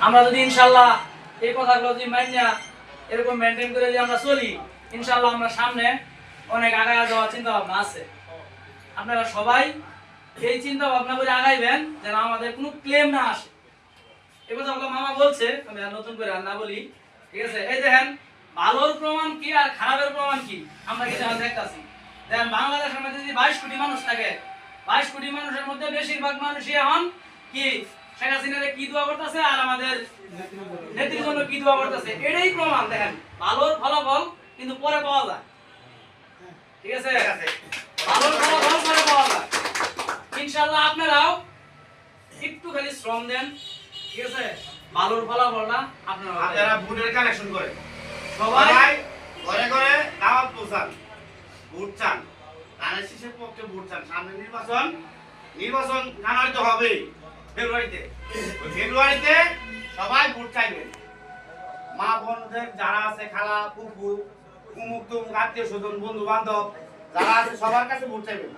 আমরা যদি ইনশাআল্লাহ এই কথাগুলো যদি মাইনা এরকম মেনটেন করে যদি আমরা চলি, ইনশাআল্লাহ আমরা সামনে অনেক আগায় যাওয়ার চিন্তা ভাবনা আছে। আপনারা সবাই এই চিন্তা ভাবনা করে আগাইবেন যেন আমাদের কোনো ক্লেম না আসে। এই কথাগুলো মামা বলছে, আমি আর নতুন করে আর না বলি, ঠিক আছে? এই দেখেন ভালোর প্রমাণ কি আর খারাপের প্রমাণ কি আমরা কিন্তু দেখতাছি। দেখেন বাংলাদেশের মধ্যে যদি 22 কোটি মানুষ থাকে, 22 কোটি মানুষের মধ্যে বেশিরভাগ মানুষই এখন কি শেখ হাসিনারে কি দোয়া করতেছে আর আমাদের নেত্রীর জন্য কি দোয়া করতেছে, এটাই প্রমাণ। দেখেন ভালোর ফলাফল কিন্তু পরে পাওয়া যায়, ঠিক আছে? ভালোর ফলাফল পরে পাওয়া যায়। ইনশাআল্লাহ আপনারাও একটু খালি শ্রম দেন, ঠিক আছে? ভালোর ফলাফলটা আপনারা ভোটের কালেকশন করে সবাই ঘরে ঘরে দাওয়াত পৌঁছান, ভোট চান, ধানের শীষের পক্ষে ভোট চান। সামনে নির্বাচন জানুয়ারিতে হবে, ফেব্রুয়ারিতে সবাই ভোট চাইবেন। মা বোনদের যারা আছে, খালা ফুফু উমুক তুমুক আত্মীয় স্বজন বন্ধু বান্ধব যারা আছে সবার কাছে ভোট চাইবেন।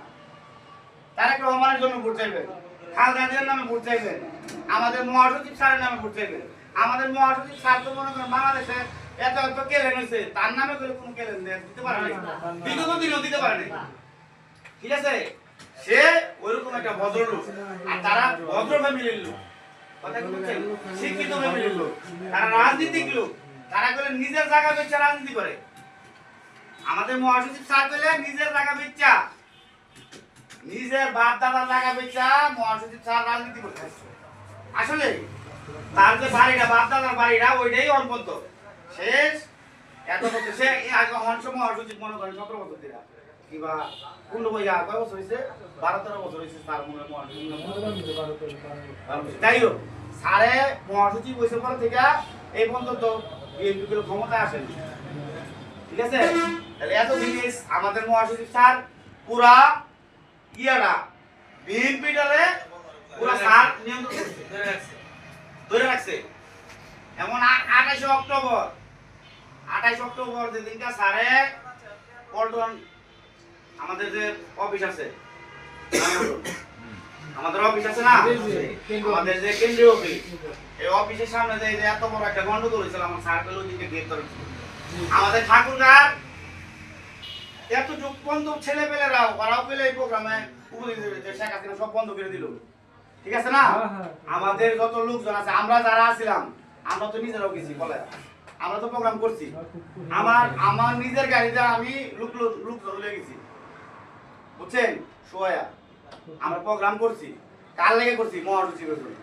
তারেক রহমানের জন্য ভোট চাইবেন, খালেদা জিয়ার নামে ভোট চাইবেন, আমাদের মহাসচিব স্যারের নামে ভোট চাইবেন। আমাদের মহাসচিব স্যার তো মনে করেন বাংলাদেশে এত এত কেলেন হয়েছে, তার নামে করে কোনো কেলেন দিতে পারে না, বিগত দিনও দিতে পারে না, ঠিক আছে? সে ওইরকম একটা ভদ্রলোক, আর তারা ভদ্র ফ্যামিলির লোক, কথা কি বুঝছেন? শিক্ষিত ফ্যামিলির লোক, তারা রাজনীতিক লোক, তারা করে নিজের জায়গা বেচা রাজনীতি করে। আমাদের মহাসচিব স্যার পেলে নিজের জায়গা বেচা, নিজের বাপ দাদার জায়গা বেচা মহাসচিব স্যার রাজনীতি করতে আসছে। আসলে তার যে বাড়িটা, বাপ দাদার বাড়িটা, ওইটাই অল্পন্ত শেষ। এত বছর সে অংশ মহাসচিব মনে করেন 17 বছর দিলা কিংবা পূর্ণ বইয়া কয় বছর হয়েছে, 12-13 বছর হয়েছে তার মনে মহাসচিব। যাই হোক, সারে মহাসচিব হয়েছে পর থেকে এই পর্যন্ত বিএনপি গুলো ক্ষমতায় আসেনি, ঠিক আছে? তাহলে এত জিনিস আমাদের মহাসচিব স্যার পুরা ইয়ারা বিএনপিটারে পুরা স্যার নিয়ন্ত্রণ ধরে রাখছে। এমন 28 অক্টোবর যেদিনটা স্যারে পল্টন আমাদের যে অফিস আছে, আমাদের অফিস আছে না, আমাদের যে কেন্দ্রীয় অফিস, এই অফিসের সামনে যে এত বড় একটা গন্ডগোল হয়েছিল, আমার সার্কেল ওইদিকে গ্রেপ্তার হয়েছিল। আমাদের ঠাকুরগার এত বন্ধু ছেলে পেলেরাও ওরাও পেলে এই প্রোগ্রামে উপস্থিত হয়েছে, শেখ হাসিনা সব বন্ধ করে দিল, ঠিক আছে না? আমাদের যত লোকজন আছে, আমরা যারা আছিলাম, আমরা তো নিজেরাও গেছি বলে, আমরা তো প্রোগ্রাম করছি। আমার নিজের গাড়িতে আমি লোক চলে গেছি, বুঝছেন? সোয়া আমরা প্রোগ্রাম করছি, কার লেগে করছি? মহাসচিবের জন্য।